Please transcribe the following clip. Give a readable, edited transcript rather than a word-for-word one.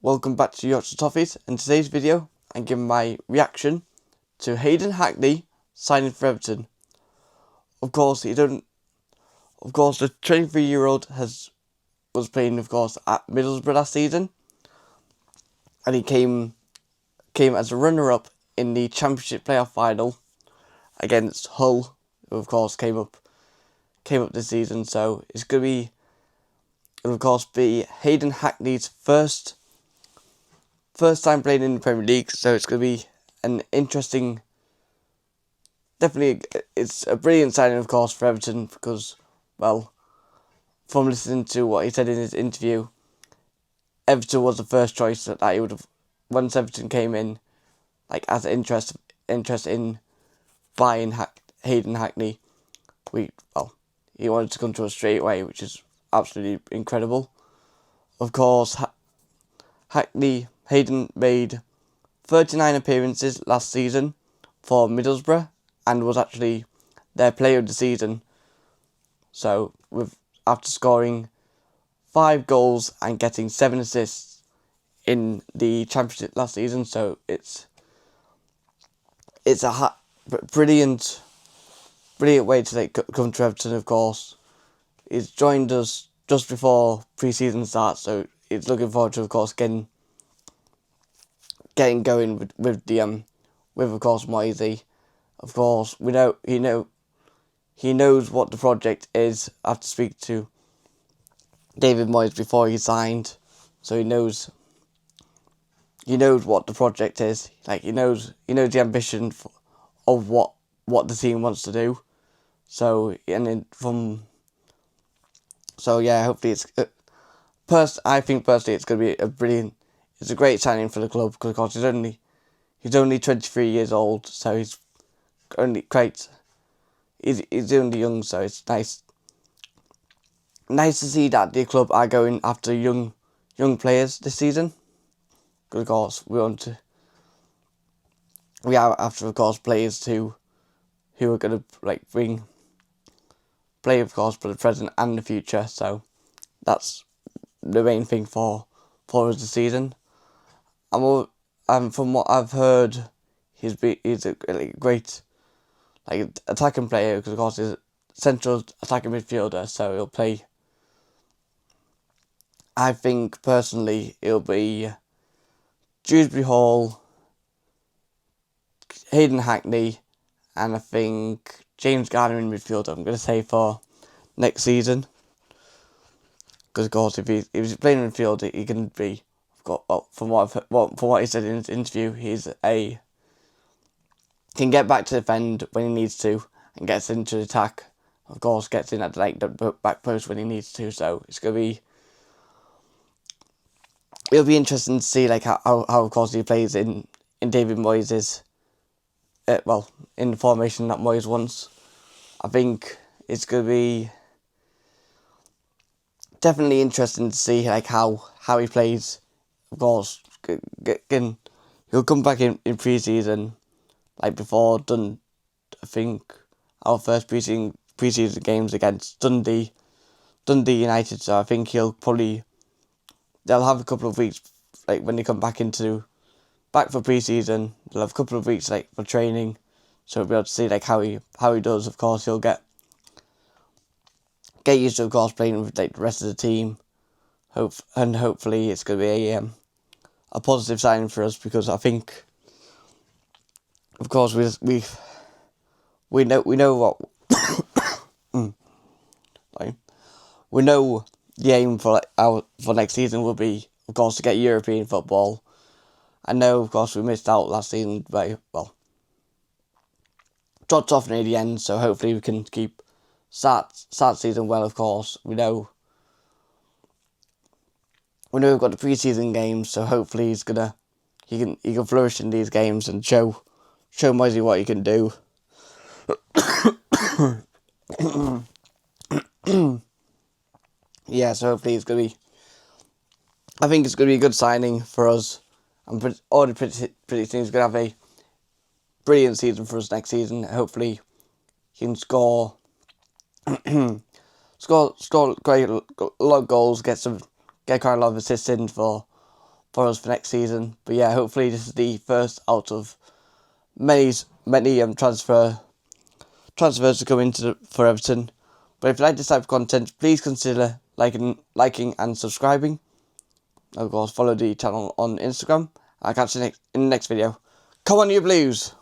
welcome back to Yorkshire Toffees. In today's video, I'm giving my reaction to Hayden Hackney signing for Everton. Of course, the 23-year-old was playing, of course, at Middlesbrough last season, and he came as a runner-up in the Championship playoff final against Hull, who of course came up this season. So it'll of course be Hayden Hackney's first time playing in the Premier League, so it's going to be an interesting, it's a brilliant signing, of course, for Everton, because, well, from listening to what he said in his interview, Everton was the first choice that he would have, once Everton came in, like, as interest in buying Hayden Hackney. He wanted to come to us straight away, which is absolutely incredible. Of course, Hayden made 39 appearances last season for Middlesbrough and was actually their player of the season. So, after scoring 5 goals and getting 7 assists in the Championship last season, so it's a brilliant way to come to Everton. Of course, he's joined us just before pre-season starts, so he's looking forward to, of course, getting going with of course Moisey. Of course, he knows what the project is after speaking to David Moyes before he signed, so he knows what the project is. Like, he knows the ambition of what the team wants to do. So hopefully I think personally it's going to be it's a great signing for the club, because of course he's only 23 years old, so he's only young, so it's nice to see that the club are going after young players this season. Because of course we are after, of course, players who are going to play, of course, for the present and the future. So that's the main thing for us this season. And from what I've heard, he's a great attacking player, because of course he's a central attacking midfielder. So he'll play. I think personally it'll be Dewsbury Hall, Hayden Hackney, and I think James Garner in midfield, I'm going to say, for next season. Because of course, if he's playing in midfield, he can be. From what he said in his interview, can get back to defend when he needs to, and gets into the attack. Of course, gets in at the back post when he needs to. So it'll be interesting to see how of course he plays in David Moyes' in the formation that Moyes wants. I think it's going to be definitely interesting to see how he plays. Of course, he'll come back in pre-season, before I think our first pre-season games against Dundee United. So I think they'll have a couple of weeks, when they come back for pre-season, they'll have a couple of weeks for training, so we'll be able to see how he does. Of course, he'll get used to, of course, playing with the rest of the team. Hopefully it's going to be a positive signing for us, because I think, of course, we know what we know the aim for next season will be, of course, to get European football. I know, of course, we missed out last season, dropped off near the end, so hopefully we can start season well. Of course, we know we've got the pre-season games, so hopefully he can flourish in these games and show Moisey what he can do. Yeah, so hopefully I think it's going to be a good signing for us. I'm already predicting he's going to have a brilliant season for us next season. Hopefully he can score a lot of goals, get quite a lot of assists in for for us for next season. But yeah, hopefully this is the first out of many transfers to come into for Everton. But if you like this type of content, please consider liking and subscribing. Of course, follow the channel on Instagram. I'll catch you in the next video. Come on, you Blues!